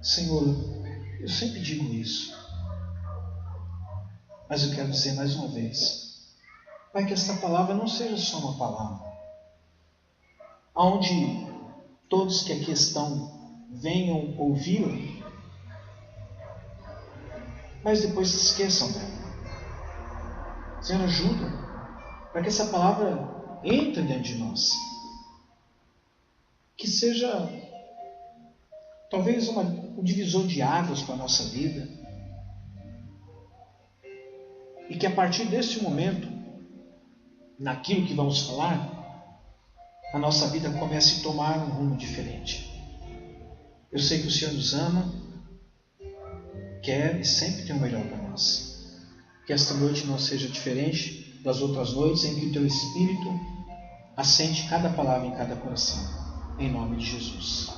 Senhor, eu sempre digo isso, mas eu quero dizer mais uma vez, Pai, que esta palavra não seja só uma palavra, onde todos que aqui estão venham ouvi-la, mas depois se esqueçam dela. Senhor, ajuda para que essa palavra entre dentro de nós, que seja talvez um divisor de águas para a nossa vida, e que a partir deste momento, naquilo que vamos falar, a nossa vida comece a tomar um rumo diferente. Eu sei que o Senhor nos ama, quer e sempre tem o melhor para nós. Que esta noite não seja diferente das outras noites em que o Teu Espírito assente cada palavra em cada coração. Em nome de Jesus.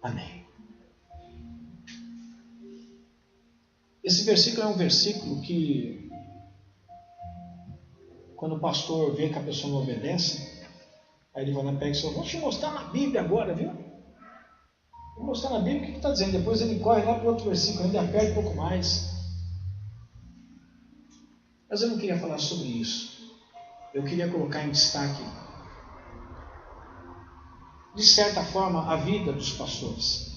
Amém. Esse versículo é um versículo que, quando o pastor vê que a pessoa não obedece, aí ele vai lá e pega e diz: vou te mostrar na Bíblia agora, viu? Vou mostrar na Bíblia o que está dizendo. Depois ele corre lá para o outro versículo, ainda perde um pouco mais. Mas eu não queria falar sobre isso. Eu queria colocar em destaque, de certa forma, a vida dos pastores.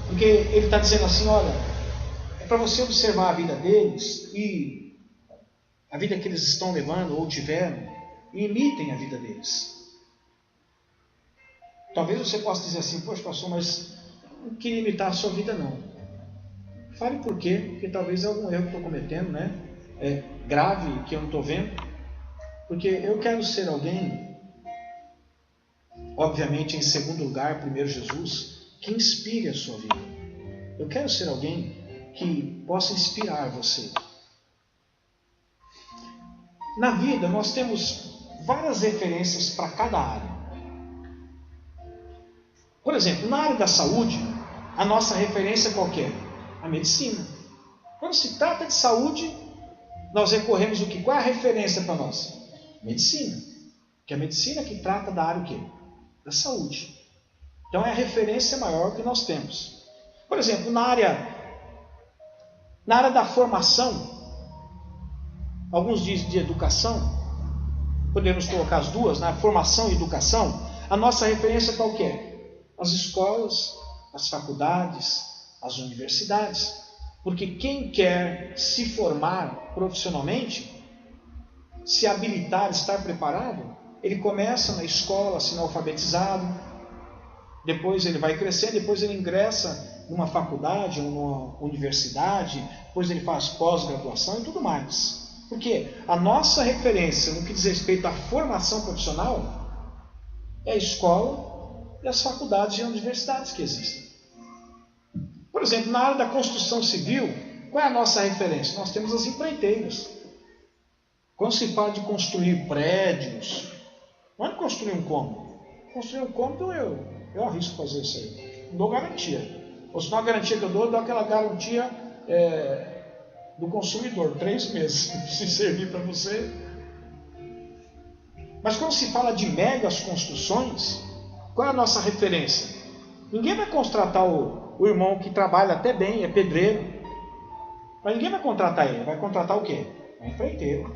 Porque ele está dizendo assim: olha, é para você observar a vida deles e a vida que eles estão levando ou tiveram, e imitem a vida deles. Talvez você possa dizer assim: poxa, pastor, mas não queria imitar a sua vida, não. Fale por quê, porque talvez é algum erro que estou cometendo, né? É grave, que eu não estou vendo. Porque eu quero ser alguém, obviamente em segundo lugar, primeiro Jesus, que inspire a sua vida. Eu quero ser alguém que possa inspirar você. Na vida nós temos várias referências para cada área. Por exemplo, na área da saúde, a nossa referência qual que é? A medicina. Quando se trata de saúde, nós recorremos o quê? Qual é a referência para nós? Medicina. Que é a medicina que trata da área o quê? Da saúde. Então é a referência maior que nós temos. Por exemplo, na área da formação, alguns dizem de educação, podemos colocar as duas, né? Formação e educação, a nossa referência qual que é? As escolas, as faculdades, as universidades. Porque quem quer se formar profissionalmente, se habilitar, estar preparado, ele começa na escola, sendo alfabetizado, depois ele vai crescendo, depois ele ingressa numa faculdade ou numa universidade, depois ele faz pós-graduação e tudo mais. Porque a nossa referência no que diz respeito à formação profissional é a escola e as faculdades e universidades que existem. Por exemplo, na área da construção civil, qual é a nossa referência? Nós temos as empreiteiras. Quando se fala de construir prédios, não é construir um cômodo. Construir um cômodo eu arrisco fazer isso aí. Não dou garantia. Ou se não a garantia que eu dou aquela garantia do consumidor, 3 meses, se servir para você. Mas quando se fala de megas construções, qual é a nossa referência? Ninguém vai contratar o irmão que trabalha até bem, é pedreiro, mas ninguém vai contratar ele. Vai contratar o quê? É empreiteiro.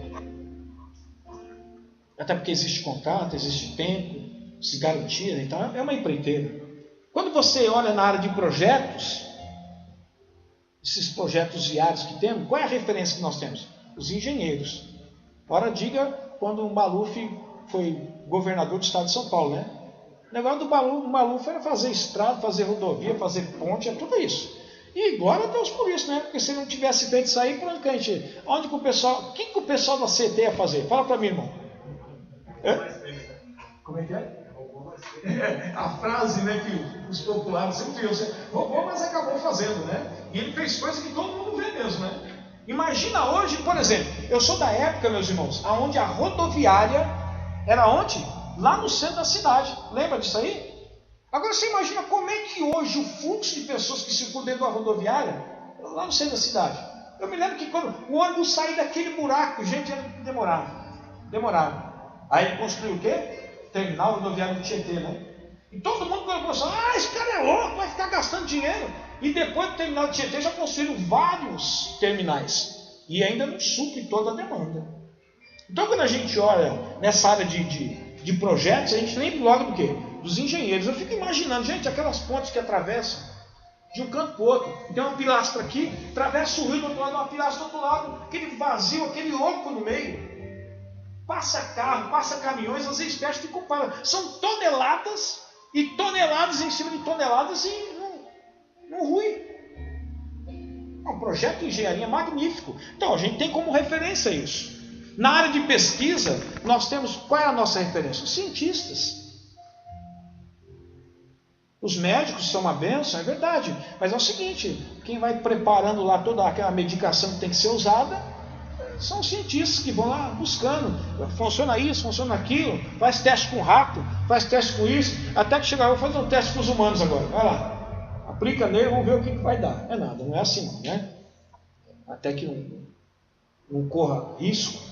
Até porque existe contrato, existe tempo, se garantia, então é uma empreiteira. Quando você olha na área de projetos, esses projetos viários que temos, qual é a referência que nós temos? Os engenheiros. Ora, diga quando o Maluf foi governador do estado de São Paulo, né? O negócio do Maluf era fazer estrada, fazer rodovia, fazer ponte, é tudo isso. E glória a Deus por isso, né? Porque se não tivesse feito isso aí, por onde que a gente... Onde que o pessoal... O que o pessoal da CT ia fazer? Fala para mim, irmão. Como é que é? A frase, né, que os populares sempre usam. Roubou, mas acabou fazendo, né? E ele fez coisa que todo mundo vê mesmo, né? Imagina hoje, por exemplo, eu sou da época, meus irmãos, onde a rodoviária era onde? Lá no centro da cidade. Lembra disso aí? Agora você imagina como é que hoje o fluxo de pessoas que circulam dentro da rodoviária, lá no centro da cidade. Eu me lembro que quando o ônibus saía daquele buraco, gente, demorava. Aí construiu o quê? Terminal rodoviário do Tietê, né? Então pessoas, esse cara é louco, vai ficar gastando dinheiro. E depois do terminal de Tietê já construíram vários terminais. E ainda não supre toda a demanda. Então quando a gente olha nessa área de projetos, a gente lembra logo do quê? Dos engenheiros. Eu fico imaginando, gente, aquelas pontes que atravessam de um canto para o outro. Tem uma pilastra aqui, atravessa o rio do outro lado, uma pilastra do outro lado, aquele vazio, aquele oco no meio. Passa carro, passa caminhões, às vezes perde, ficam parados. São toneladas e toneladas em cima de toneladas e não rui. É um projeto de engenharia magnífico. Então a gente tem como referência isso. Na área de pesquisa, nós temos, qual é a nossa referência? Os cientistas. Os médicos são uma bênção, é verdade. Mas é o seguinte, quem vai preparando lá toda aquela medicação que tem que ser usada, são os cientistas que vão lá buscando. Funciona isso, funciona aquilo, faz teste com rato, faz teste com isso, até que chegar, eu vou fazer um teste com os humanos agora. Vai lá, aplica nele, vamos ver o que vai dar. É nada, não é assim não, né? Até que não corra risco.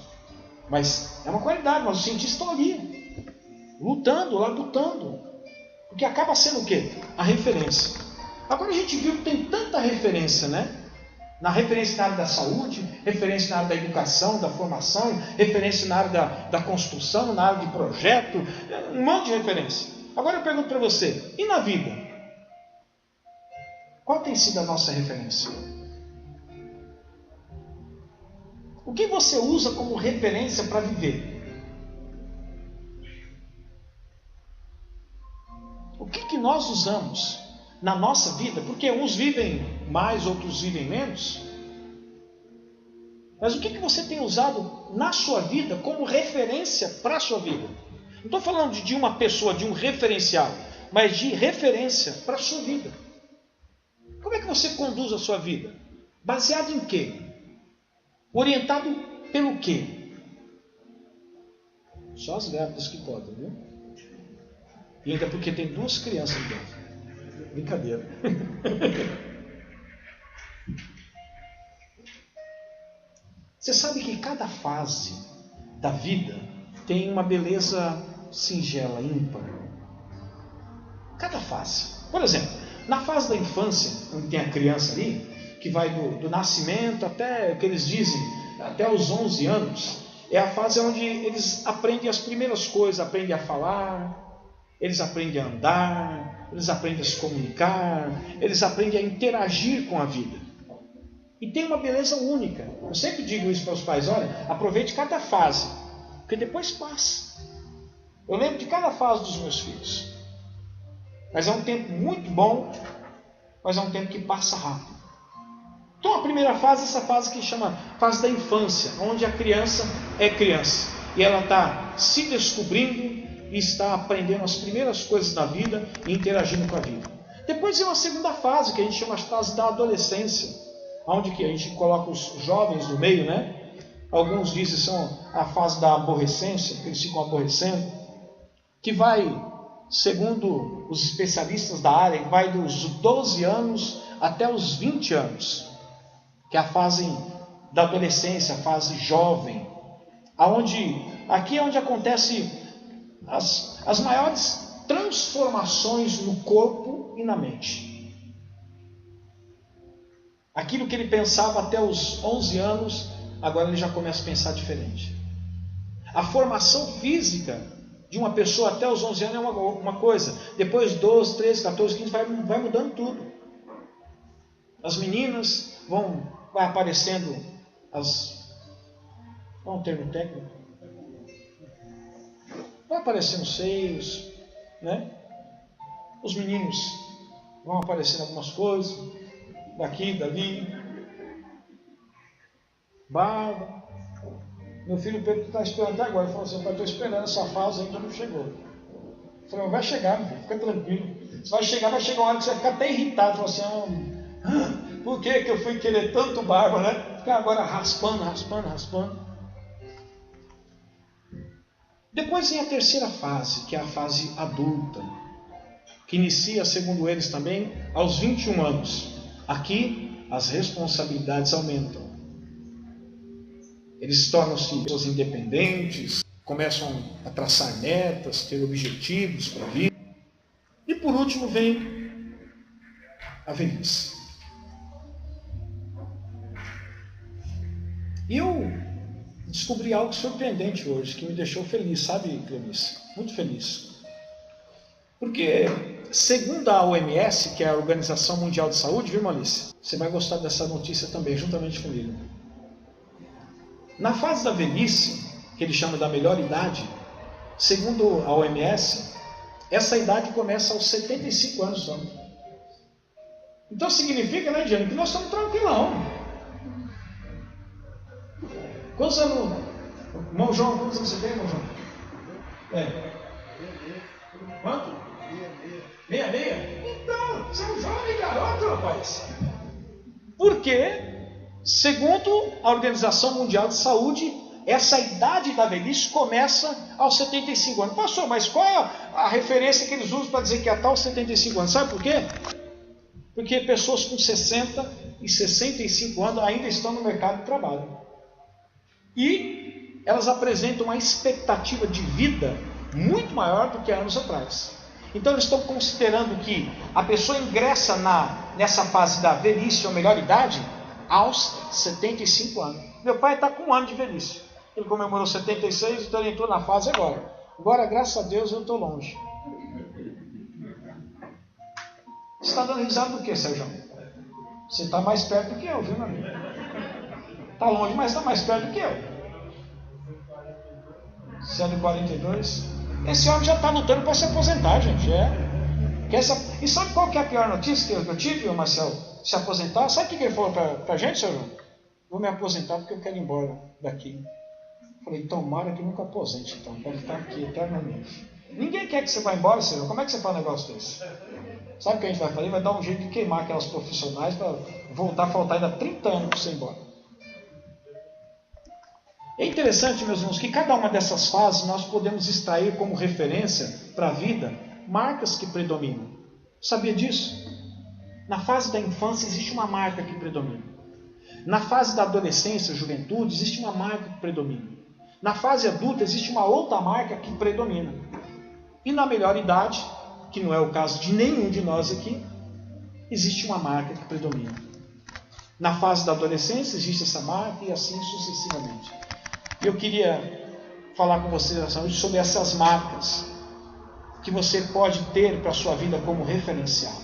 Mas é uma qualidade, mas os cientistas estão ali, lutando. Porque acaba sendo o quê? A referência. Agora a gente viu que tem tanta referência, né? Na referência na área da saúde, referência na área da educação, da formação, referência na área da construção, na área de projeto, um monte de referência. Agora eu pergunto para você, e na vida? Qual tem sido a nossa referência? O que você usa como referência para viver? O que nós usamos na nossa vida? Porque uns vivem mais, outros vivem menos. Mas o que você tem usado na sua vida como referência para a sua vida? Não estou falando de uma pessoa, de um referencial, mas de referência para a sua vida. Como é que você conduz a sua vida? Baseado em quê? Orientado pelo quê? Só as grávidas que podem, viu? E ainda porque tem 2 crianças dentro. Brincadeira. Você sabe que cada fase da vida tem uma beleza singela, ímpar. Cada fase. Por exemplo, na fase da infância, onde tem a criança ali, que vai do nascimento até, o que eles dizem, até os 11 anos, é a fase onde eles aprendem as primeiras coisas, aprendem a falar, eles aprendem a andar, eles aprendem a se comunicar, eles aprendem a interagir com a vida. E tem uma beleza única. Eu sempre digo isso para os pais, olha, aproveite cada fase, porque depois passa. Eu lembro de cada fase dos meus filhos. Mas é um tempo muito bom, mas é um tempo que passa rápido. Então a primeira fase é essa fase que chama fase da infância, onde a criança é criança. E ela está se descobrindo e está aprendendo as primeiras coisas da vida e interagindo com a vida. Depois vem uma segunda fase, que a gente chama de fase da adolescência, onde que a gente coloca os jovens no meio, né? Alguns dizem que são a fase da aborrecência, que eles ficam aborrecendo, que vai, segundo os especialistas da área, vai dos 12 anos até os 20 anos, que é a fase da adolescência, a fase jovem, aqui é onde acontece as maiores transformações no corpo e na mente. Aquilo que ele pensava até os 11 anos, agora ele já começa a pensar diferente. A formação física de uma pessoa até os 11 anos é uma coisa, depois 12, 13, 14, 15 vai mudando tudo. As meninas vai aparecendo qual é um termo técnico? Vai aparecendo seios, né? Os meninos vão aparecendo algumas coisas, daqui, dali, barba. Meu filho Pedro está esperando até agora. Ele falou assim, pai, estou esperando essa fase ainda não chegou. Eu falei, vai chegar, meu filho, fica tranquilo. Você vai chegar uma hora que você vai ficar até irritado. Falou assim, por que eu fui querer tanto barba, né? Ficar agora raspando. Depois vem a terceira fase, que é a fase adulta, que inicia, segundo eles também, aos 21 anos. Aqui, as responsabilidades aumentam. Eles tornam-se pessoas independentes, começam a traçar metas, ter objetivos para a vida. E por último vem a velhice. E eu descobri algo surpreendente hoje, que me deixou feliz, sabe, Clemice? Muito feliz. Porque, segundo a OMS, que é a Organização Mundial de Saúde, viu, Malice? Você vai gostar dessa notícia também, juntamente comigo. Na fase da velhice, que ele chama da melhor idade, segundo a OMS, essa idade começa aos 75 anos só. Então significa, né, Diane, que nós estamos tranquilão. Quantos anos? Irmão João, quantos anos você tem, irmão João? Quanto? 66? Então, você é um jovem garoto, rapaz. Por quê? Segundo a Organização Mundial de Saúde, essa idade da velhice começa aos 75 anos. Pastor, mas qual é a referência que eles usam para dizer que é até aos 75 anos? Sabe por quê? Porque pessoas com 60 e 65 anos ainda estão no mercado de trabalho. E elas apresentam uma expectativa de vida muito maior do que anos atrás. Então eles estão considerando que a pessoa ingressa nessa fase da velhice ou melhor idade aos 75 anos. Meu pai está com 1 ano de velhice. Ele comemorou 76, então ele entrou na fase agora. Agora, graças a Deus, eu estou longe. Você está dando risada do que, Sérgio? Você está mais perto do que eu, viu, meu amigo? Está longe, mas está mais perto do que eu. 142. Esse homem já está lutando para se aposentar, gente. E sabe qual que é a pior notícia que eu tive, Marcelo? Se aposentar? Sabe o que ele falou para a gente, Sérgio? Vou me aposentar porque eu quero ir embora daqui. Falei, tomara que nunca aposente, então. Quero ficar aqui eternamente. Ninguém quer que você vá embora, Sérgio. Como é que você faz um negócio desse? Sabe o que a gente vai fazer? Vai dar um jeito de queimar aquelas profissionais para voltar a faltar ainda 30 anos para você ir embora. É interessante, meus irmãos, que cada uma dessas fases nós podemos extrair como referência para a vida marcas que predominam. Sabia disso? Na fase da infância existe uma marca que predomina. Na fase da adolescência, juventude, existe uma marca que predomina. Na fase adulta existe uma outra marca que predomina. E na melhor idade, que não é o caso de nenhum de nós aqui, existe uma marca que predomina. Na fase da adolescência existe essa marca e assim sucessivamente. Eu queria falar com vocês sobre essas marcas que você pode ter para a sua vida como referencial.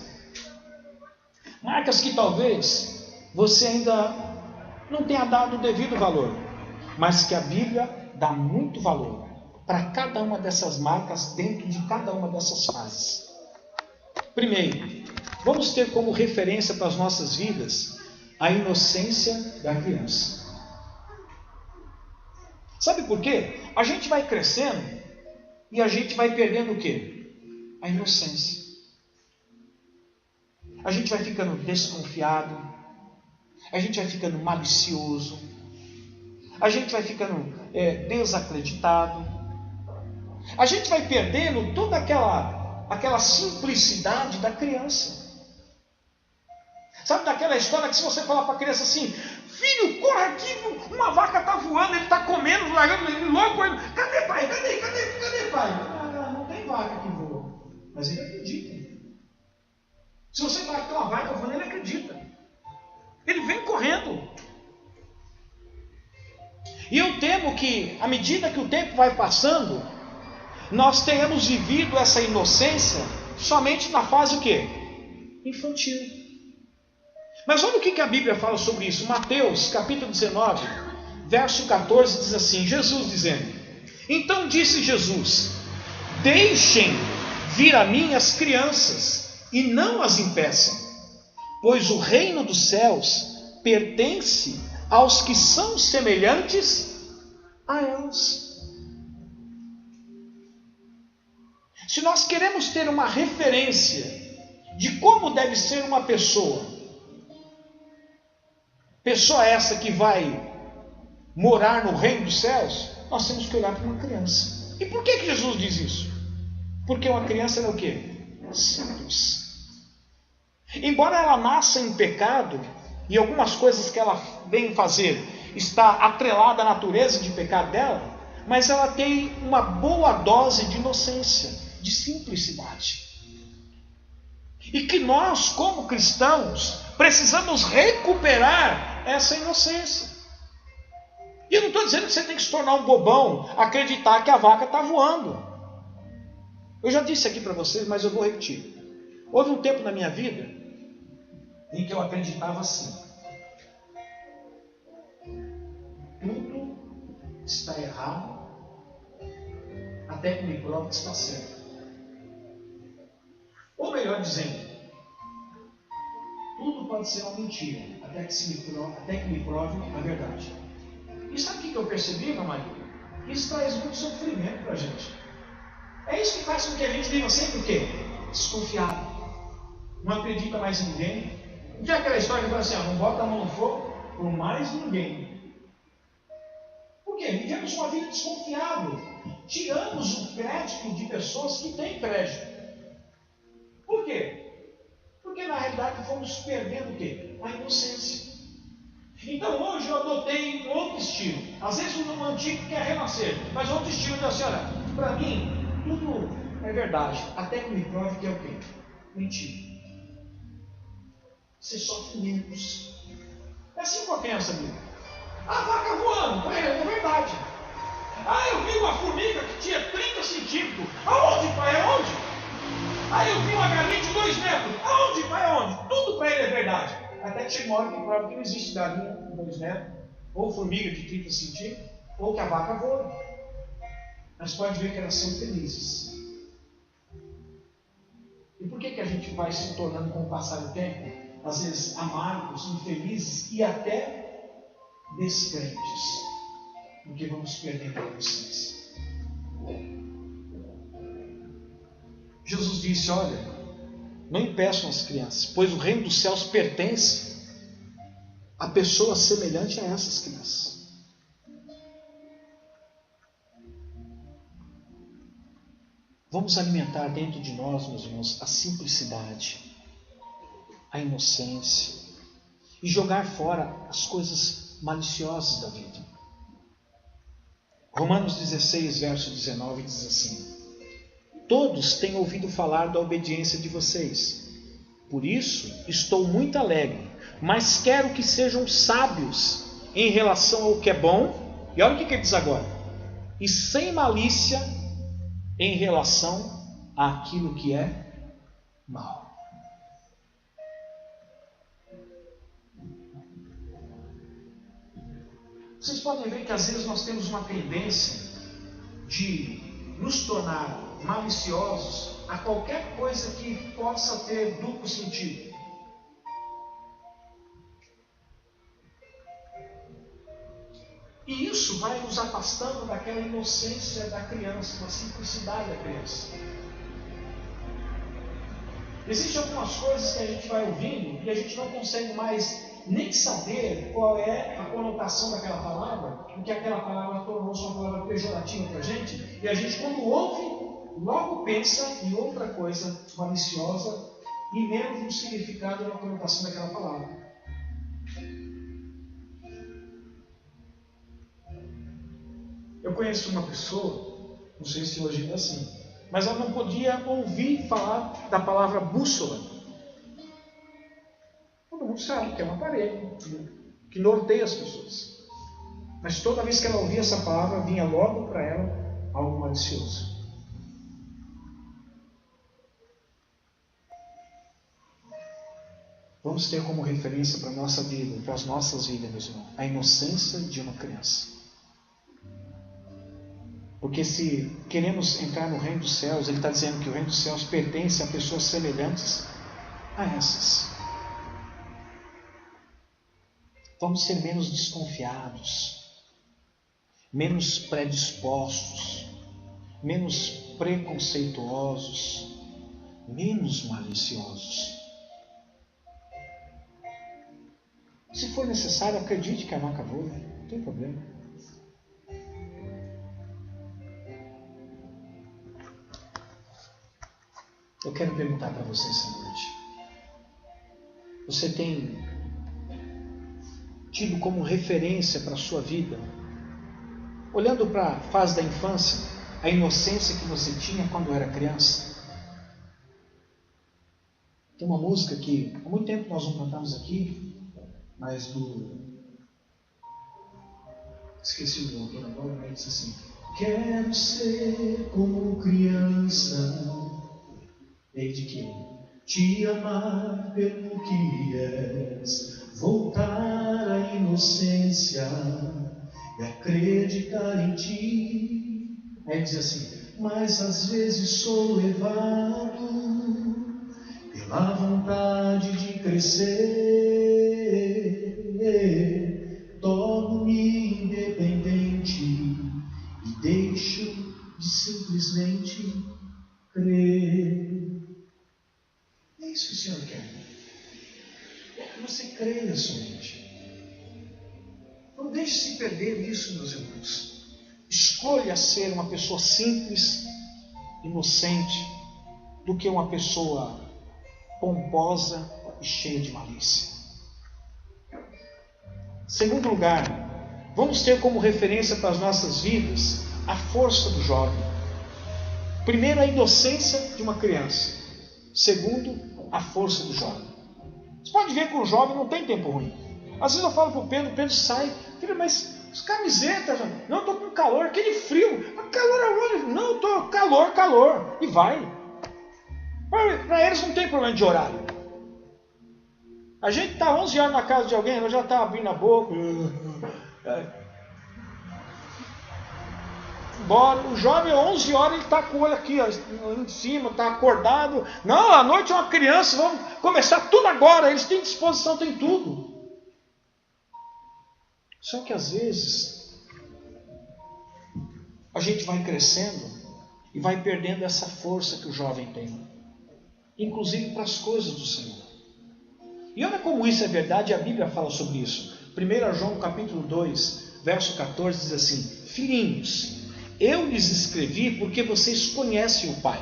Marcas que talvez você ainda não tenha dado o devido valor, mas que a Bíblia dá muito valor para cada uma dessas marcas dentro de cada uma dessas fases. Primeiro, vamos ter como referência para as nossas vidas a inocência da criança. Sabe por quê? A gente vai crescendo e a gente vai perdendo o quê? A inocência. A gente vai ficando desconfiado, a gente vai ficando malicioso, a gente vai ficando desacreditado, a gente vai perdendo toda aquela simplicidade da criança. Sabe daquela história que se você falar para a criança assim, filho, corre aqui, uma vaca está voando, ele está comendo, largando ele louco, cadê pai? Cadê pai? Não tem vaca que voa, mas ele acredita. Se você falar que tem uma vaca voando, ele acredita. Ele vem correndo. E eu temo que, à medida que o tempo vai passando, nós tenhamos vivido essa inocência somente na fase o quê? Infantil. Mas olha o que a Bíblia fala sobre isso. Mateus, capítulo 19, verso 14, diz assim, Jesus dizendo, então disse Jesus, deixem vir a mim as crianças, e não as impeçam, pois o reino dos céus pertence aos que são semelhantes a elas. Se nós queremos ter uma referência de como deve ser uma pessoa essa que vai morar no reino dos céus, nós temos que olhar para uma criança. E por que Jesus diz isso? Porque uma criança é o quê? Simples. Embora ela nasça em pecado, e algumas coisas que ela vem fazer está atrelada à natureza de pecado dela, mas ela tem uma boa dose de inocência, de simplicidade. E que nós, como cristãos, precisamos recuperar essa inocência. E eu não estou dizendo que você tem que se tornar um bobão, acreditar que a vaca está voando. Eu já disse aqui para vocês, mas eu vou repetir. Houve um tempo na minha vida em que eu acreditava assim: tudo está errado até que me prove que está certo. Ou melhor dizendo, tudo pode ser uma mentira até que me prove a verdade. E sabe o que eu percebi, meu marido? Isso traz muito sofrimento para a gente. É isso que faz com que a gente viva sempre o quê? Desconfiado. Não acredita mais em ninguém. Não tem aquela história que fala assim: não bota a mão no fogo por mais ninguém. Por quê? Vivemos uma vida desconfiada. Tiramos o crédito de pessoas que têm crédito. Por quê? Porque na realidade fomos perdendo o quê? A inocência. Então hoje eu adotei um outro estilo. Às vezes um antigo quer renascer, mas outro estilo da senhora. Para mim, tudo é verdade, até que me prove que é o quê? Mentira. Você sofre menos. É assim com a criança, amigo. A vaca voando, para ele é verdade. Eu vi uma formiga que tinha 30 centímetros. Aonde, pai? Aonde? Eu vi uma galinha de 2 metros. Aonde, pai? Aonde? Tudo para ele é verdade. Até que chega uma hora que prova que não existe galinha de 2 metros, ou formiga de 30 centímetros, ou que a vaca voa. Mas pode ver que elas são felizes. E por que a gente vai se tornando, com o passar do tempo, às vezes amargos, infelizes e até descrentes? Porque vamos perdendo a inocência. Jesus disse: olha, não impeçam as crianças, pois o reino dos céus pertence a pessoa semelhante a essas crianças. Vamos alimentar dentro de nós, meus irmãos, a simplicidade, a inocência e jogar fora as coisas maliciosas da vida. Romanos 16, verso 19 diz assim: todos têm ouvido falar da obediência de vocês. Por isso estou muito alegre, mas quero que sejam sábios em relação ao que é bom. E olha o que ele diz agora: e sem malícia em relação àquilo que é mal. Vocês podem ver que às vezes nós temos uma tendência de nos tornar maliciosos a qualquer coisa que possa ter duplo sentido. E isso vai nos afastando daquela inocência da criança, da simplicidade da criança. Existem algumas coisas que a gente vai ouvindo e a gente não consegue mais nem saber qual é a conotação daquela palavra, porque aquela palavra tornou-se uma palavra pejorativa para a gente, e a gente, quando ouve, logo pensa em outra coisa maliciosa e menos no significado e na conotação daquela palavra. Eu conheço uma pessoa, não sei se hoje ainda é assim, mas ela não podia ouvir falar da palavra bússola. Todo mundo sabe que é um aparelho que norteia as pessoas. Mas toda vez que ela ouvia essa palavra, vinha logo para ela algo malicioso. Vamos ter como referência para a nossa vida, para as nossas vidas, meus irmãos, a inocência de uma criança. Porque se queremos entrar no reino dos céus, ele está dizendo que o reino dos céus pertence a pessoas semelhantes a essas. Vamos ser menos desconfiados, menos predispostos, menos preconceituosos, menos maliciosos. Se for necessário, acredite que a vaca voa, não tem problema. Eu quero perguntar para você essa noite: você tem tido como referência para a sua vida, olhando para a fase da infância, a inocência que você tinha quando era criança? Tem uma música que há muito tempo nós não cantamos aqui, mas esqueci o autor agora, mas diz assim: quero ser como criança, desde que te amar pelo que és, voltar à inocência e acreditar em ti. Aí diz assim: mas às vezes sou levado pela vontade de crescer, torno-me independente e deixo de simplesmente crer. É isso que o Senhor quer. É que você creia somente. Não deixe se perder isso, meus irmãos. Escolha ser uma pessoa simples, inocente, do que uma pessoa pomposa e cheia de malícia. Segundo lugar, vamos ter como referência para as nossas vidas a força do jovem. Primeiro, a inocência de uma criança. Segundo, a força do jovem. Você pode ver que o jovem não tem tempo ruim. Às vezes eu falo para o Pedro sai: filho, mas camiseta, não, estou com calor, aquele frio, calor aonde? Não, estou calor, e vai. Para eles não tem problema de horário. A gente está 11 horas na casa de alguém, ela já está abrindo a boca. Bora. O jovem, 11 horas, ele está com o olho aqui, ó, em cima, está acordado. Não, à noite é uma criança, vamos começar tudo agora. Eles têm disposição, têm tudo. Só que às vezes a gente vai crescendo e vai perdendo essa força que o jovem tem, inclusive para as coisas do Senhor. E olha como isso é verdade, a Bíblia fala sobre isso. 1 João capítulo 2, verso 14 diz assim: filhinhos, eu lhes escrevi porque vocês conhecem o Pai.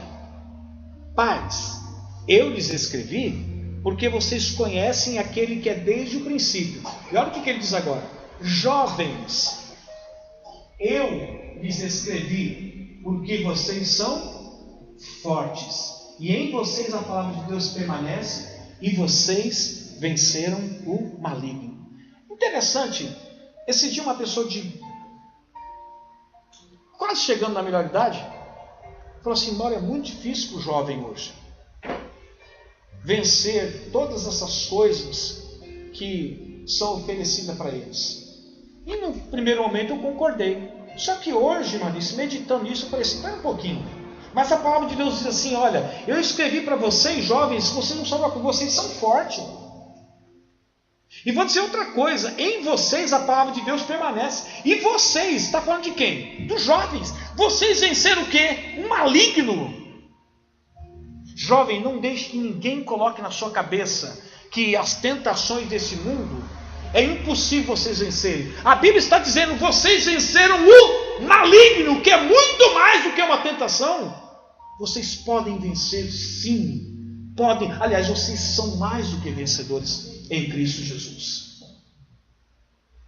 Pais, eu lhes escrevi porque vocês conhecem aquele que é desde o princípio. E olha o que ele diz agora: jovens, eu lhes escrevi porque vocês são fortes, e em vocês a palavra de Deus permanece, e vocês venceram o maligno. Interessante, esse dia uma pessoa quase chegando na melhor idade falou assim: Mauro, é muito difícil para o jovem hoje vencer todas essas coisas que são oferecidas para eles. E no primeiro momento eu concordei. Só que hoje, Maurício, meditando nisso, eu falei assim: espera um pouquinho. Mas a palavra de Deus diz assim: olha, eu escrevi para vocês, jovens, vocês não sabem, vocês são fortes. E vou dizer outra coisa: em vocês a palavra de Deus permanece. E vocês, está falando de quem? Dos jovens. Vocês venceram o quê? Um maligno. Jovem, não deixe que ninguém coloque na sua cabeça que as tentações desse mundo é impossível vocês vencerem. A Bíblia está dizendo: vocês venceram o maligno, que é muito mais do que uma tentação. Vocês podem vencer, sim. Podem. Aliás, vocês são mais do que vencedores em Cristo Jesus.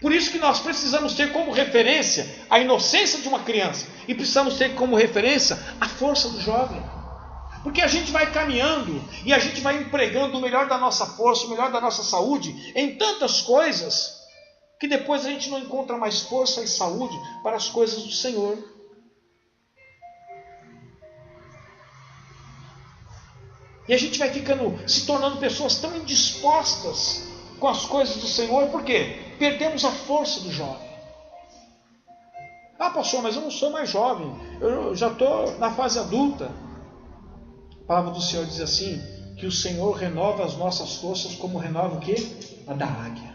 Por isso que nós precisamos ter como referência a inocência de uma criança, e precisamos ter como referência a força do jovem. Porque a gente vai caminhando e a gente vai empregando o melhor da nossa força, o melhor da nossa saúde em tantas coisas, que depois a gente não encontra mais força e saúde para as coisas do Senhor. E a gente vai se tornando pessoas tão indispostas com as coisas do Senhor. Por quê? Perdemos a força do jovem. Ah, pastor, mas eu não sou mais jovem, eu já estou na fase adulta. A palavra do Senhor diz assim, que o Senhor renova as nossas forças como renova o quê? A da águia.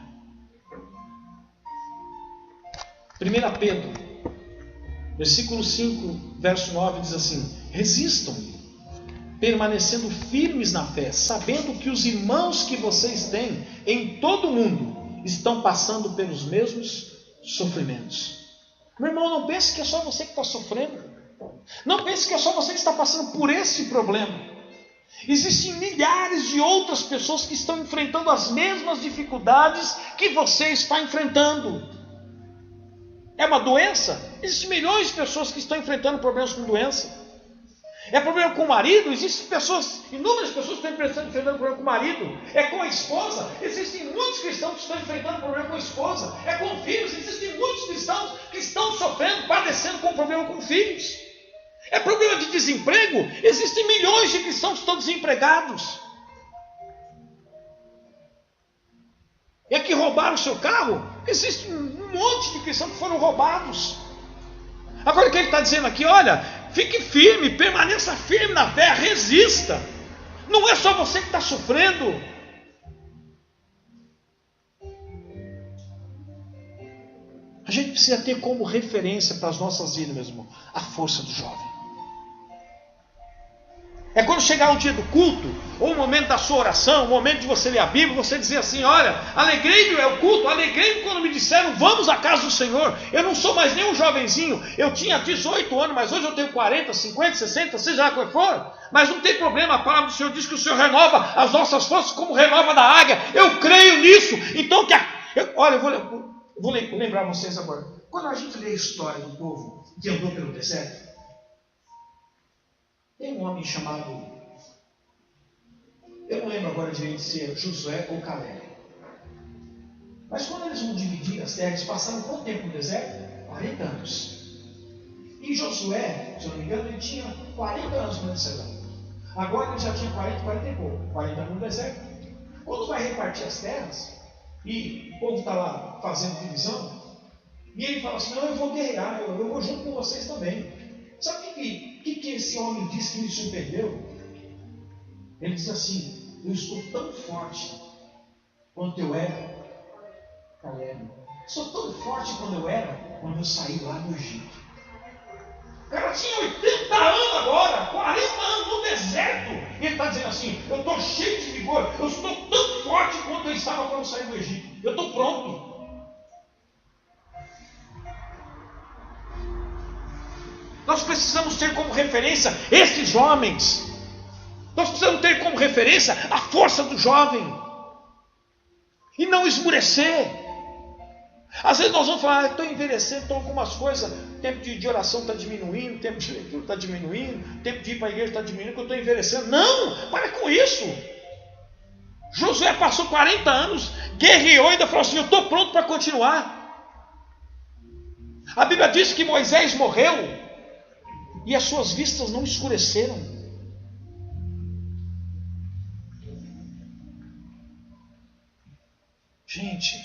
1 Pedro, versículo 5, verso 9 diz assim: resistam, permanecendo firmes na fé, sabendo que os irmãos que vocês têm em todo o mundo estão passando pelos mesmos sofrimentos. Meu irmão, não pense que é só você que está sofrendo. Não pense que é só você que está passando por esse problema. Existem milhares de outras pessoas que estão enfrentando as mesmas dificuldades que você está enfrentando. É uma doença? Existem milhões de pessoas que estão enfrentando problemas com doença. É problema com o marido? Existem pessoas, inúmeras pessoas que estão enfrentando problema com o marido. É com a esposa. Existem muitos cristãos que estão enfrentando problema com a esposa. É com filhos. Existem muitos cristãos que estão sofrendo, padecendo com problema com filhos. É problema de desemprego. Existem milhões de cristãos que estão desempregados. É que roubaram o seu carro. Existe um monte de cristãos que foram roubados. Agora o que ele está dizendo aqui? Olha, fique firme, permaneça firme na fé, resista. Não é só você que está sofrendo. A gente precisa ter como referência para as nossas vidas, meu irmão, a força do jovem. É quando chegar o dia do culto, ou o momento da sua oração, o momento de você ler a Bíblia, você dizer assim: olha, alegrei-me, é o culto, alegrei-me quando me disseram, vamos à casa do Senhor. Eu não sou mais nem um jovenzinho, eu tinha 18 anos, mas hoje eu tenho 40, 50, 60, seja lá qual for. Mas não tem problema, a palavra do Senhor diz que o Senhor renova as nossas forças como renova da águia. Eu creio nisso. Então, olha, eu vou lembrar vocês agora. Quando a gente lê a história do povo que andou pelo deserto, tem um homem chamado, eu não lembro agora direito se é Josué ou Caleb. Mas quando eles vão dividir as terras, eles passaram quanto tempo no deserto? 40 anos. E Josué, se eu não me engano, ele tinha 40 anos no deserto. Agora ele já tinha 40 e pouco. 40 anos no deserto. Quando vai repartir as terras, e o povo está lá fazendo divisão, e ele fala assim: não, eu vou guerrear, eu vou junto com vocês também. Sabe o que esse homem disse que me surpreendeu? Ele diz assim: eu estou tão forte quanto eu era, Caleb. Sou tão forte quando eu saí lá do Egito. O cara tinha 80 anos agora, 40 anos no deserto. E ele está dizendo assim: eu estou cheio de vigor, eu estou tão forte quanto eu estava quando eu saí do Egito. Eu estou pronto. Nós precisamos ter como referência esses homens. Nós precisamos ter como referência a força do jovem. E não esmurecer. Às vezes nós vamos falar: estou envelhecendo, estou com algumas coisas. O tempo de oração está diminuindo, o tempo de leitura está diminuindo, o tempo de ir para a igreja está diminuindo, que eu estou envelhecendo. Não, para com isso. Josué passou 40 anos, guerreou e ainda falou assim: eu estou pronto para continuar. A Bíblia diz que Moisés morreu e as suas vistas não escureceram. Gente,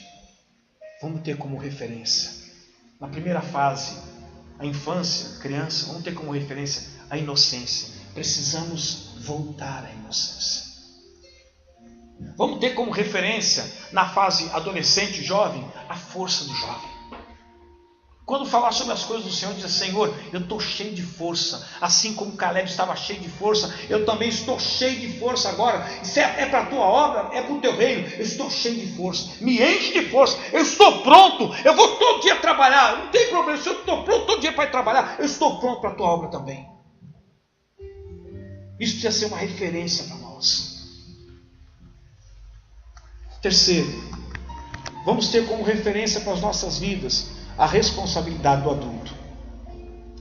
vamos ter como referência, na primeira fase, a infância, a criança, vamos ter como referência a inocência. Precisamos voltar à inocência. Vamos ter como referência, na fase adolescente, jovem, a força do jovem. Quando falar sobre as coisas do Senhor, diz: Senhor, eu estou cheio de força. Assim como Caleb estava cheio de força, eu também estou cheio de força agora. Isso é para a tua obra, é para o teu reino. Eu estou cheio de força. Me enche de força. Eu estou pronto. Eu vou todo dia trabalhar. Não tem problema. Se eu estou pronto todo dia para ir trabalhar, eu estou pronto para a tua obra também. Isso precisa ser uma referência para nós. Terceiro, vamos ter como referência para as nossas vidas a responsabilidade do adulto.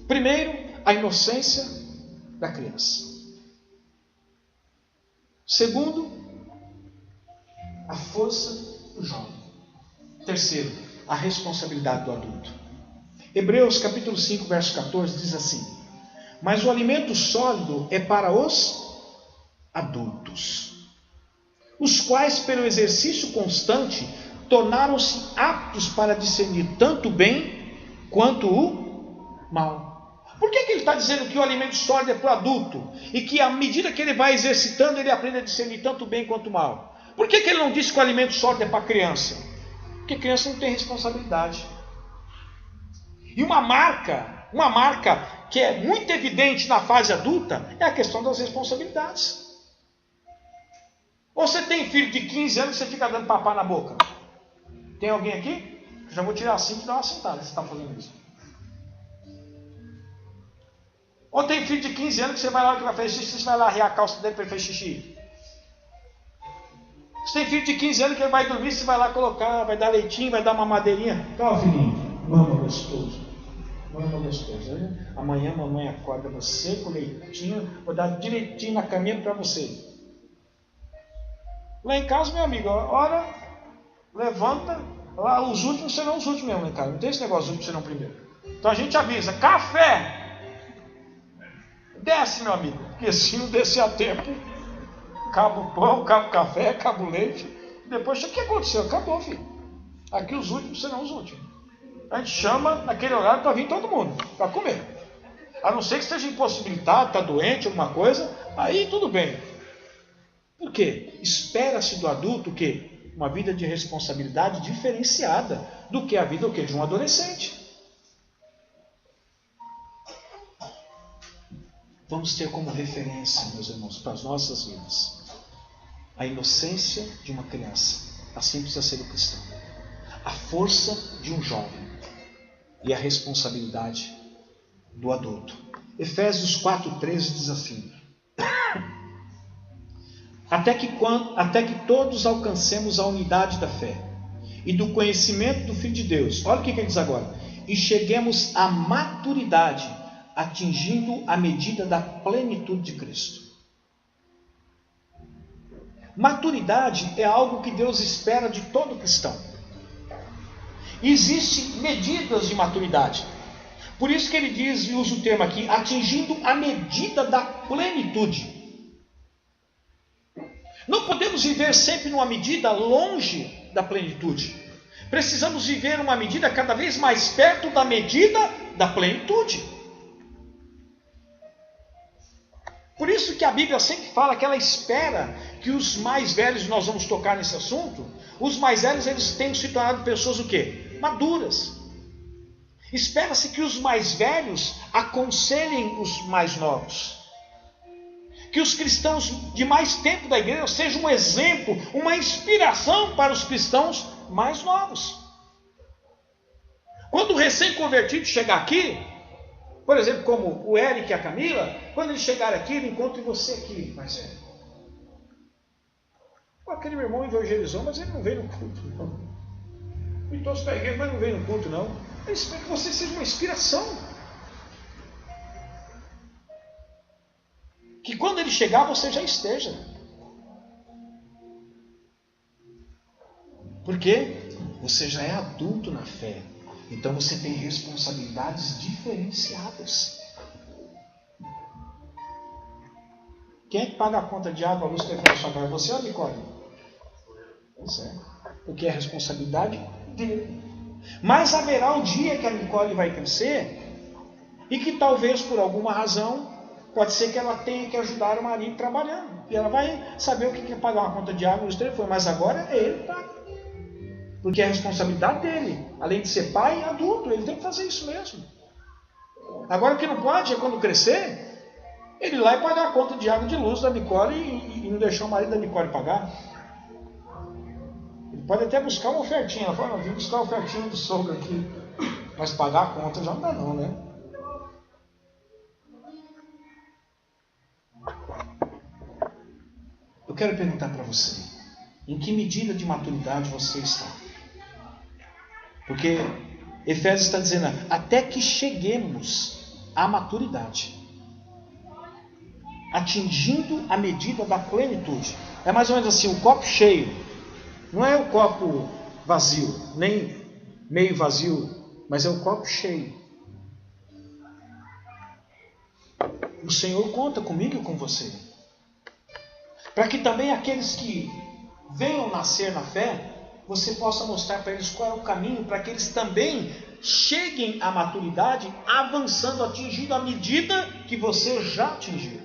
Primeiro, a inocência da criança. Segundo, a força do jovem. Terceiro, a responsabilidade do adulto. Hebreus capítulo 5, verso 14 diz assim: mas o alimento sólido é para os adultos, os quais pelo exercício constante tornaram-se aptos para discernir tanto o bem quanto o mal. Por que ele está dizendo que o alimento sólido é para o adulto? E que à medida que ele vai exercitando, ele aprende a discernir tanto o bem quanto o mal? Por que ele não disse que o alimento sólido é para a criança? Porque a criança não tem responsabilidade. E uma marca que é muito evidente na fase adulta é a questão das responsabilidades. Ou você tem filho de 15 anos e você fica dando papá na boca? Tem alguém aqui? Já vou tirar assim e dar uma sentada. Você está fazendo isso? Ou tem filho de 15 anos que você vai lá que vai fazer xixi, você vai lá arriar a calça dele para ele fazer xixi? Você tem filho de 15 anos que ele vai dormir, você vai lá colocar, vai dar leitinho, vai dar uma madeirinha. Calma, filhinho, mama gostoso. Mama gostoso. Né? Amanhã a mamãe acorda você com leitinho, vou dar direitinho na caminha para você. Lá em casa, meu amigo, ora, levanta, lá os últimos serão os últimos mesmo lá em casa. Não tem esse negócio, os últimos serão primeiro. Então a gente avisa, café! Desce, meu amigo, porque se não descer a tempo, acaba o pão, acaba o café, acaba o leite. Depois, o que aconteceu? Acabou, filho. Aqui os últimos serão os últimos. A gente chama naquele horário para vir todo mundo, para comer. A não ser que esteja impossibilitado, está doente, alguma coisa, aí tudo bem. Por quê? Espera-se do adulto o quê? Uma vida de responsabilidade diferenciada do que a vida de um adolescente. Vamos ter como referência, meus irmãos, para as nossas vidas, a inocência de uma criança. Assim precisa ser o cristão. A força de um jovem e a responsabilidade do adulto. Efésios 4,13 diz assim: até que todos alcancemos a unidade da fé e do conhecimento do Filho de Deus. Olha o que ele diz agora. E cheguemos à maturidade, atingindo a medida da plenitude de Cristo. Maturidade é algo que Deus espera de todo cristão. Existem medidas de maturidade. Por isso que ele diz, e usa o termo aqui, atingindo a medida da plenitude. Não podemos viver sempre numa medida longe da plenitude. Precisamos viver uma medida cada vez mais perto da medida da plenitude. Por isso que a Bíblia sempre fala que ela espera que os mais velhos, nós vamos tocar nesse assunto, os mais velhos eles tenham se tornado pessoas o quê? Maduras. Espera-se que os mais velhos aconselhem os mais novos. Que os cristãos de mais tempo da igreja sejam um exemplo, uma inspiração para os cristãos mais novos. Quando o recém-convertido chegar aqui, por exemplo, como o Eric e a Camila, quando eles chegarem aqui, ele encontra você aqui, mais velho. Aquele meu irmão evangelizou, mas ele não veio no culto, não. E todos para a igreja, mas não veio no culto, não. Eu espero que você seja uma inspiração. Que quando ele chegar, você já esteja. Por quê? Você já é adulto na fé. Então você tem responsabilidades diferenciadas. Quem é que paga a conta de água, luz, telefone na sua casa? Você ou a Nicole? Pois é. Porque é a responsabilidade dele. Mas haverá um dia que a Nicole vai crescer e que talvez por alguma razão pode ser que ela tenha que ajudar o marido trabalhando. E ela vai saber o que é pagar uma conta de água, luz, telefone. Mas agora é ele que paga. Porque é a responsabilidade dele. Além de ser pai, adulto. Ele tem que fazer isso mesmo. Agora o que não pode é quando crescer, ele ir lá e pagar a conta de água e de luz da Nicole e não deixar o marido da Nicole pagar. Ele pode até buscar uma ofertinha. Ela fala, não, vim buscar a ofertinha do sogro aqui. Mas pagar a conta já não dá não, né? Eu quero perguntar para você, em que medida de maturidade você está? Porque Efésios está dizendo, até que cheguemos à maturidade, atingindo a medida da plenitude. É mais ou menos assim, o copo cheio, não é o copo vazio, nem meio vazio, mas é o copo cheio. O Senhor conta comigo e com você, para que também aqueles que venham nascer na fé, você possa mostrar para eles qual é o caminho, para que eles também cheguem à maturidade, avançando, atingindo a medida que você já atingiu.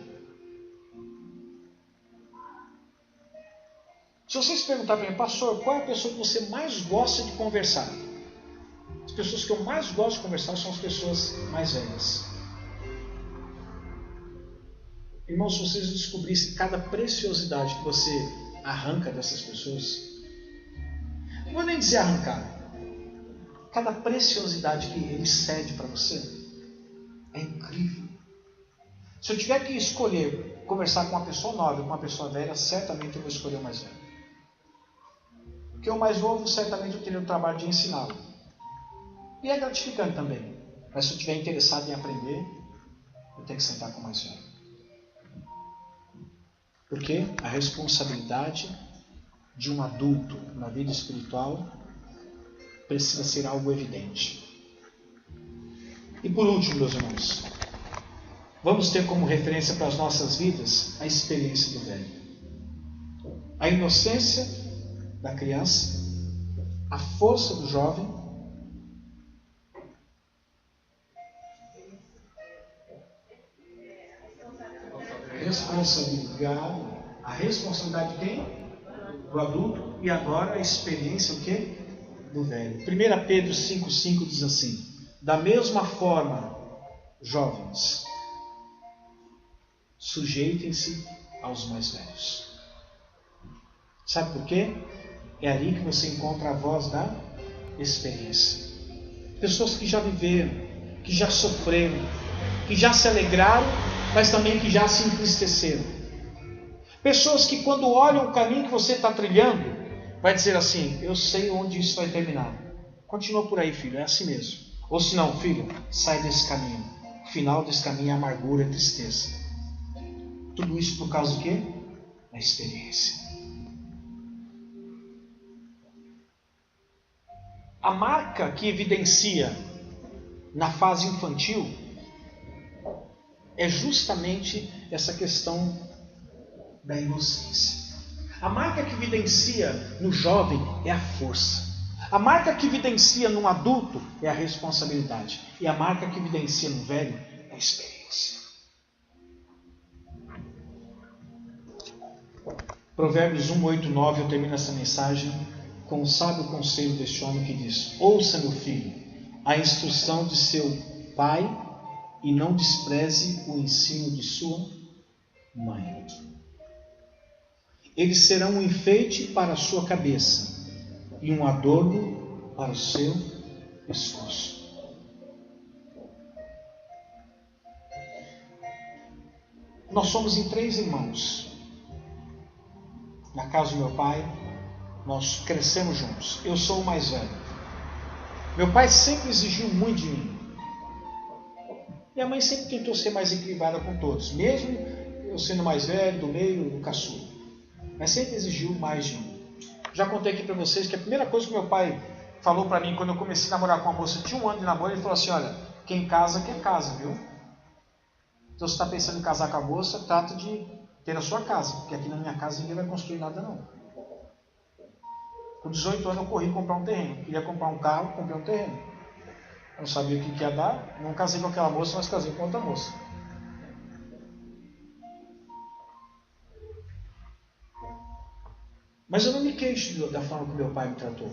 Se vocês perguntarem para mim, pastor, qual é a pessoa que você mais gosta de conversar? As pessoas que eu mais gosto de conversar são as pessoas mais velhas. Irmãos, se vocês descobrissem cada preciosidade que você arranca dessas pessoas, não vou nem dizer arrancar, cada preciosidade que ele cede para você é incrível. Se eu tiver que escolher conversar com uma pessoa nova e com uma pessoa velha, certamente eu vou escolher o mais velho. Porque o mais novo, certamente eu teria o trabalho de ensiná-lo. E é gratificante também. Mas se eu estiver interessado em aprender, eu tenho que sentar com o mais velho. Porque a responsabilidade de um adulto na vida espiritual precisa ser algo evidente. E por último, meus irmãos, vamos ter como referência para as nossas vidas a experiência do velho. A inocência da criança, a força do jovem, a responsabilidade de quem? Do adulto, e agora a experiência o quê? Do velho. 1 Pedro 5,5 diz assim: da mesma forma, jovens, sujeitem-se aos mais velhos. Sabe por quê? É ali que você encontra a voz da experiência. Pessoas que já viveram, que já sofreram, que já se alegraram, mas também que já se entristeceram. Pessoas que quando olham o caminho que você está trilhando, vai dizer assim: eu sei onde isso vai terminar. Continua por aí, filho, é assim mesmo. Ou se não, filho, sai desse caminho. O final desse caminho é amargura e tristeza. Tudo isso por causa do quê? Da experiência. A marca que evidencia na fase infantil é justamente essa questão da inocência. A marca que evidencia no jovem é a força. A marca que evidencia num adulto é a responsabilidade. E a marca que evidencia no velho é a experiência. Provérbios 1, 8, 9, eu termino essa mensagem com o sábio conselho deste homem que diz: ouça, meu filho, a instrução de seu pai e não despreze o ensino de sua mãe. Eles serão um enfeite para a sua cabeça e um adorno para o seu pescoço. Nós somos em 3 irmãos. Na casa do meu pai, nós crescemos juntos. Eu sou o mais velho. Meu pai sempre exigiu muito de mim. Minha mãe sempre tentou ser mais equilibrada com todos, mesmo eu sendo mais velho, do meio, do caçula. Mas sempre exigiu mais de mim. Já contei aqui para vocês que a primeira coisa que meu pai falou para mim quando eu comecei a namorar com uma moça, tinha 1 ano de namoro, ele falou assim: olha, quem casa quer casa, viu? Então se está pensando em casar com a moça, trata de ter a sua casa, porque aqui na minha casa ninguém vai construir nada não. Com 18 anos eu corri comprar um terreno. Queria comprar um carro, comprei um terreno. Eu não sabia o que ia dar. Não casei com aquela moça, mas casei com outra moça. Mas eu não me queixo da forma que meu pai me tratou.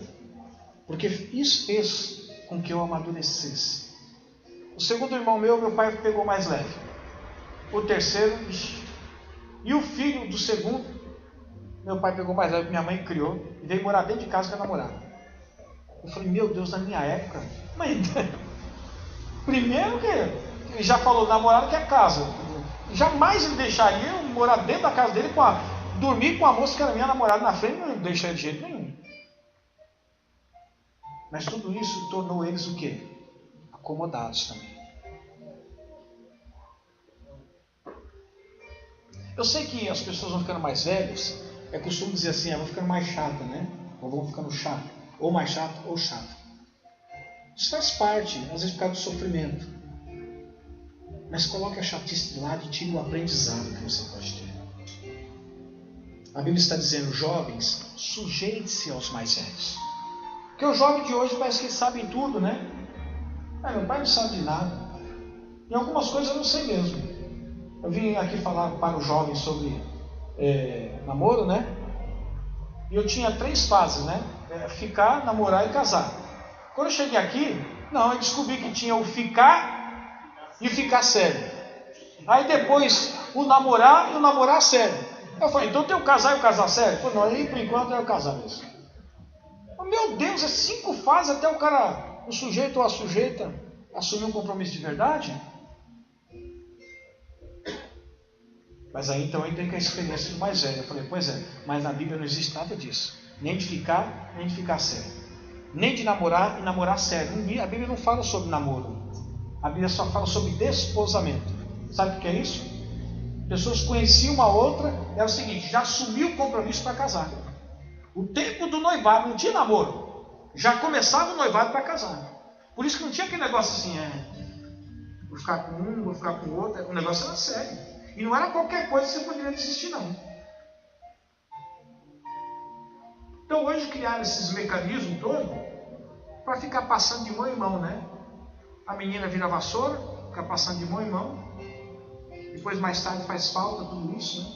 Porque isso fez com que eu amadurecesse. O segundo irmão meu pai pegou mais leve. O terceiro, e o filho do segundo, meu pai pegou mais leve, minha mãe criou e veio morar dentro de casa com a namorada. Eu falei: meu Deus, na minha época, mas primeiro que ele já falou, namorado que é casa. Jamais ele deixaria eu morar dentro da casa dele, dormir com a moça que era minha namorada na frente, não deixaria de jeito nenhum. Mas tudo isso tornou eles o quê? Acomodados também. Eu sei que as pessoas vão ficando mais velhas, é costume dizer assim: vão ficando mais chata, né? Ou vão ficando chato, ou mais chato ou chato. Isso faz parte, às vezes por causa do sofrimento. Mas coloque a chatice de lado e tire o aprendizado que você pode ter. A Bíblia está dizendo: jovens, sujeite-se aos mais velhos. Porque o jovem de hoje parece que eles sabem tudo, né? Meu pai não sabe de nada. E algumas coisas eu não sei mesmo. Eu vim aqui falar para os jovens sobre namoro, né? E eu tinha 3 fases, né? Ficar, namorar e casar. Quando eu cheguei aqui, eu descobri que tinha o ficar e o ficar sério. Aí depois o namorar e o namorar sério. Eu falei: então tem o casar e o casar sério? Eu falei: não, aí por enquanto é o casar mesmo. Meu Deus, é 5 fases até o cara, o sujeito ou a sujeita, assumir um compromisso de verdade? Mas aí então eu tenho que a experiência do mais velho. Eu falei: pois é, mas na Bíblia não existe nada disso. Nem de ficar, nem de ficar sério. Nem de namorar e namorar sério. A Bíblia não fala sobre namoro. A Bíblia só fala sobre desposamento. Sabe o que é isso? Pessoas conheciam uma outra, é o seguinte, já assumiu o compromisso para casar. O tempo do noivado, não tinha namoro, já começava o noivado para casar. Por isso que não tinha aquele negócio assim, vou ficar com um, vou ficar com o outro. O negócio era sério. E não era qualquer coisa que você poderia desistir, não. Então hoje criaram esses mecanismos todos para ficar passando de mão em mão, né? A menina vira vassoura, fica passando de mão em mão. Depois mais tarde faz falta tudo isso, né?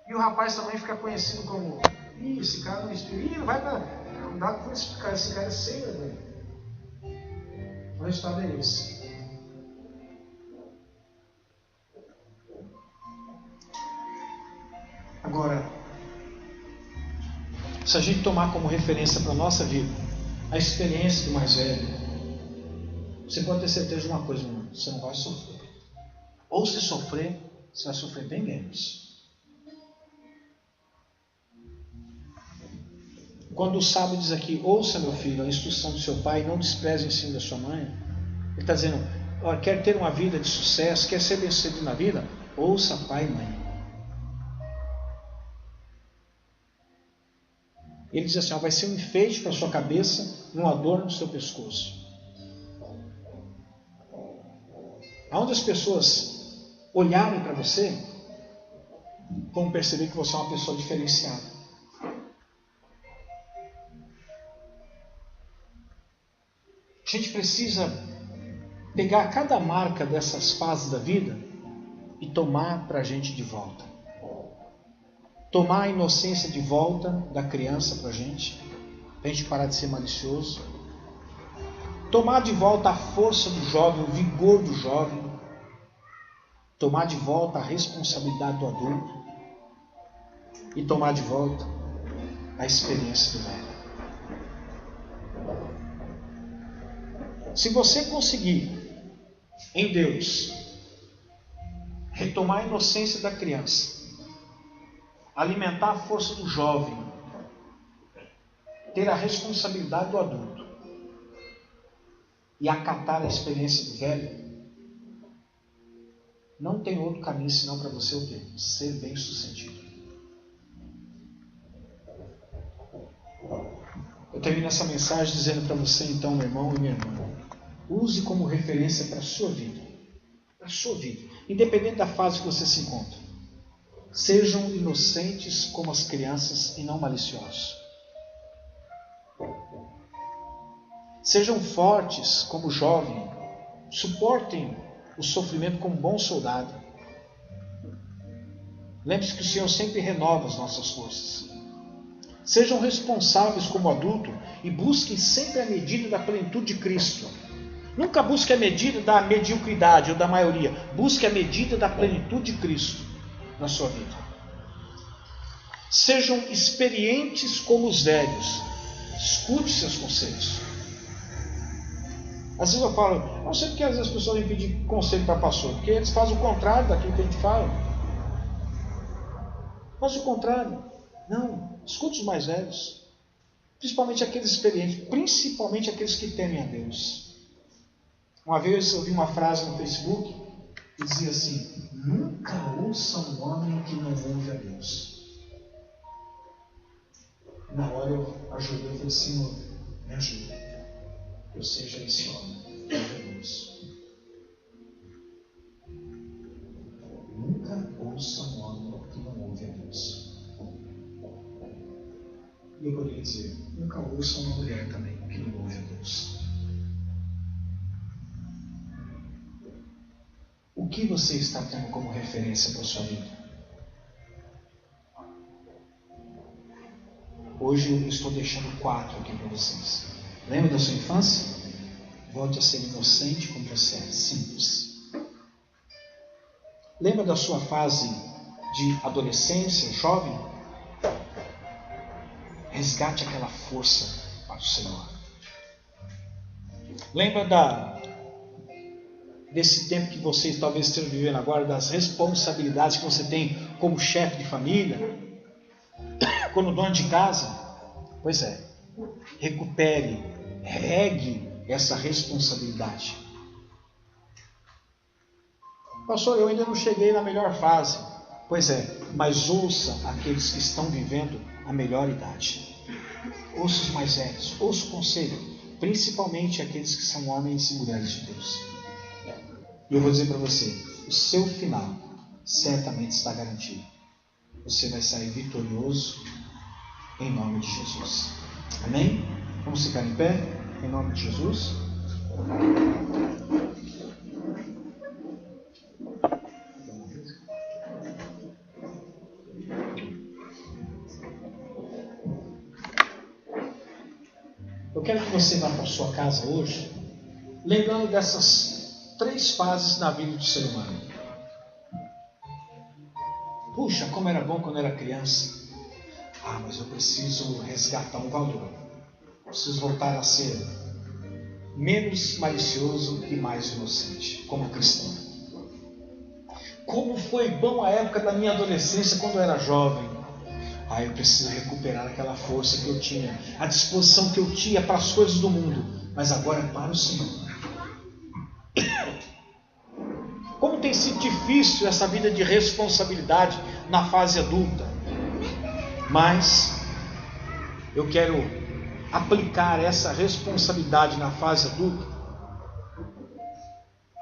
E o rapaz também fica conhecido como, esse cara não espírito, não vai para... Não dá para explicar, esse cara é ceia, velho. O resultado é esse. Agora, se a gente tomar como referência para a nossa vida a experiência do mais velho, você pode ter certeza de uma coisa, meu irmão, você não vai sofrer. Ou se sofrer, você vai sofrer bem menos. Quando o sábio diz aqui, ouça meu filho, a instrução do seu pai, não despreze o ensino da sua mãe. Ele está dizendo, quer ter uma vida de sucesso, quer ser bem-sucedido na vida? Ouça pai e mãe. Ele diz assim, vai ser um enfeite para a sua cabeça e um adorno no seu pescoço. Aonde as pessoas olharem para você, vão perceber que você é uma pessoa diferenciada. A gente precisa pegar cada marca dessas fases da vida e tomar para a gente de volta. Tomar a inocência de volta da criança para a gente parar de ser malicioso. Tomar de volta a força do jovem, o vigor do jovem. Tomar de volta a responsabilidade do adulto. E tomar de volta a experiência do velho. Se você conseguir, em Deus, retomar a inocência da criança, alimentar a força do jovem, ter a responsabilidade do adulto e acatar a experiência do velho, não tem outro caminho senão para você o quê? Ser bem-sucedido. Eu termino essa mensagem dizendo para você então, meu irmão e minha irmã, use como referência para a sua vida. Para a sua vida. Independente da fase que você se encontra. Sejam inocentes como as crianças e não maliciosos. Sejam fortes como o jovem. Suportem o sofrimento como bom soldado. Lembre-se que o Senhor sempre renova as nossas forças. Sejam responsáveis como adulto e busquem sempre a medida da plenitude de Cristo. Nunca busque a medida da mediocridade ou da maioria. Busque a medida da plenitude de Cristo na sua vida. Sejam experientes como os velhos. Escute seus conselhos. Às vezes eu falo, não sei porque às vezes as pessoas me pedem conselho para pastor, porque eles fazem o contrário daquilo que a gente fala. Faz o contrário. Não, escute os mais velhos. Principalmente aqueles experientes, principalmente aqueles que temem a Deus. Uma vez eu vi uma frase no Facebook que dizia assim, nunca ouça um homem que não ouve a Deus. Na hora eu ajudei, eu falei, Senhor, me ajuda. Eu seja esse homem, que ouve a Deus. Nunca ouça um homem que não ouve a Deus. E eu poderia dizer, nunca ouça uma mulher também que não ouve a Deus. O que você está tendo como referência para a sua vida? Hoje eu estou deixando 4 aqui para vocês. Lembra da sua infância? Volte a ser inocente como você é, simples. Lembra da sua fase de adolescência, jovem? Resgate aquela força para o Senhor. Lembra desse tempo que vocês talvez estejam vivendo agora, das responsabilidades que você tem como chefe de família, como dono de casa? Pois é, recupere, regue essa responsabilidade. Pastor, eu ainda não cheguei na melhor fase. Pois é, mas ouça aqueles que estão vivendo a melhor idade. Ouça os mais velhos, ouça o conselho, principalmente aqueles que são homens e mulheres de Deus. E eu vou dizer para você, o seu final certamente está garantido. Você vai sair vitorioso em nome de Jesus. Amém? Vamos ficar em pé em nome de Jesus. Eu quero que você vá para a sua casa hoje, lembrando dessas 3 fases na vida do ser humano. Puxa, como era bom quando era criança. Ah, mas eu preciso resgatar um valor. Preciso voltar a ser menos malicioso e mais inocente, como cristão. Como foi bom a época da minha adolescência, quando eu era jovem. Ah, eu preciso recuperar aquela força que eu tinha, a disposição que eu tinha para as coisas do mundo, mas agora é para o Senhor. Como tem sido difícil essa vida de responsabilidade na fase adulta. Mas eu quero aplicar essa responsabilidade na fase adulta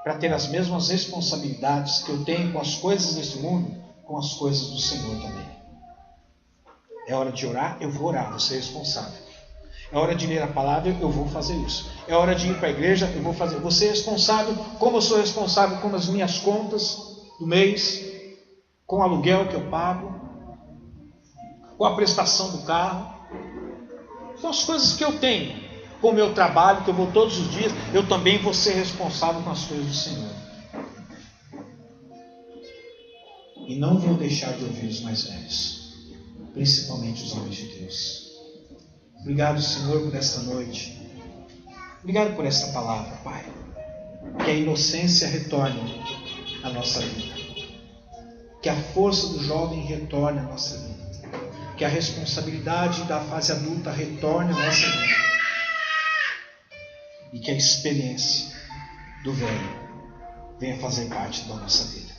para ter as mesmas responsabilidades que eu tenho com as coisas deste mundo, com as coisas do Senhor também. É hora de orar? Eu vou orar, vou ser responsável. É hora de ler a palavra? Eu vou fazer isso. É hora de ir para a igreja? Eu vou fazer. Vou ser responsável, como eu sou responsável com as minhas contas do mês, com o aluguel que eu pago, com a prestação do carro. São as coisas que eu tenho. Com o meu trabalho, que eu vou todos os dias, eu também vou ser responsável com as coisas do Senhor. E não vou deixar de ouvir os mais velhos, principalmente os homens de Deus. Obrigado, Senhor, por esta noite. Obrigado por esta palavra, Pai. Que a inocência retorne à nossa vida. Que a força do jovem retorne à nossa vida. Que a responsabilidade da fase adulta retorne à nossa vida. E que a experiência do velho venha fazer parte da nossa vida.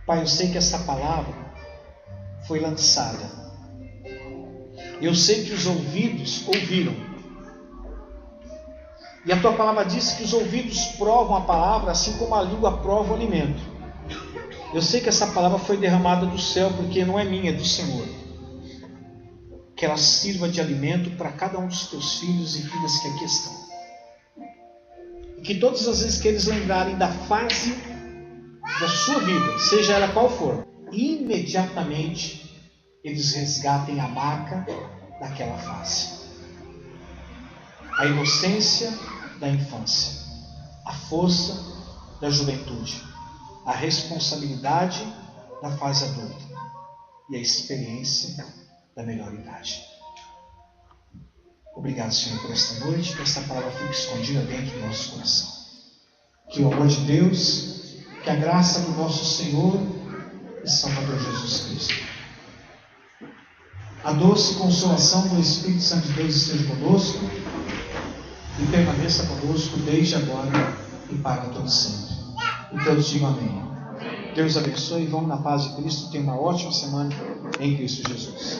Pai, eu sei que essa palavra foi lançada. Eu sei que os ouvidos ouviram. E a tua palavra diz que os ouvidos provam a palavra, assim como a língua prova o alimento. Eu sei que essa palavra foi derramada do céu, porque não é minha, é do Senhor. Que ela sirva de alimento para cada um dos teus filhos e filhas que aqui estão. E que todas as vezes que eles lembrarem da fase da sua vida, seja ela qual for, imediatamente eles resgatem a marca daquela fase. A inocência da infância, a força da juventude, a responsabilidade da fase adulta e a experiência da melhor idade. Obrigado, Senhor, por esta noite, que esta palavra fique escondida dentro do nosso coração. Que o amor de Deus, que a graça do nosso Senhor e Salvador Jesus Cristo, a doce consolação do Espírito Santo de Deus esteja conosco e permaneça conosco desde agora e para todo sempre. E todos digam amém. Deus abençoe e vamos na paz de Cristo. Tenha uma ótima semana em Cristo Jesus.